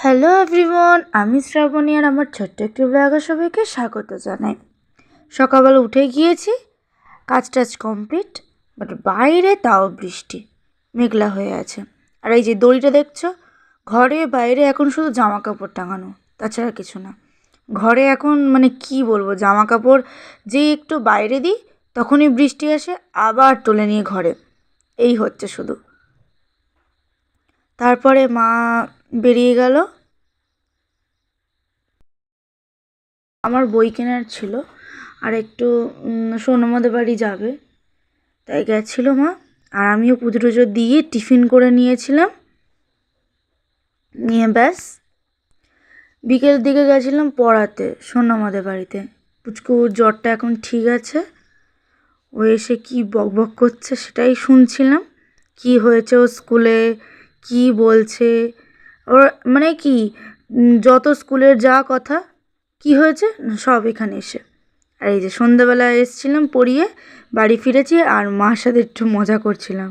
Hello everyone, আমি শ্রাবণী আর আমার ছোট্ট একটি ব্লগে সবাইকে স্বাগত জানাই। সকালবেলা উঠে গিয়েছি, কাজ টাজ কমপ্লিট, বাট বাইরে তাও বৃষ্টি, মেঘলা হয়ে আছে। আর এই যে দড়িটা দেখছো, ঘরে বাইরে এখন শুধু জামা কাপড় টাঙানো, তাছাড়া কিছু না। ঘরে এখন মানে কি বলবো, জামা কাপড় যে একটু বাইরে দিই তখনই বৃষ্টি আসে, আবার তুলে নিয়ে ঘরে, এই হচ্ছে শুধু। তারপরে মা বেরিয়ে গেল, আমার বই কেনার ছিল, আর একটু সোনামাদের বাড়ি যাবে, তাই গেছিলো মা। আর আমিও পুজো টুজো দিয়ে টিফিন করে নিয়েছিলাম, নিয়ে ব্যাস বিকেল দিকে গেছিলাম পড়াতে সোনামাদের বাড়িতে। পুচকুর জ্বরটা এখন ঠিক আছে, ও এসে কী বক বক করছে সেটাই শুনছিলাম। কি হয়েছে ও স্কুলে, কি বলছে ওর, মানে কি যত স্কুলের যা কথা, কি হয়েছে না সব এখানে এসে। আর এই যে সন্ধ্যাবেলা এসেছিলাম পড়িয়ে, বাড়ি ফিরেছি আর মার সাথে একটু মজা করছিলাম।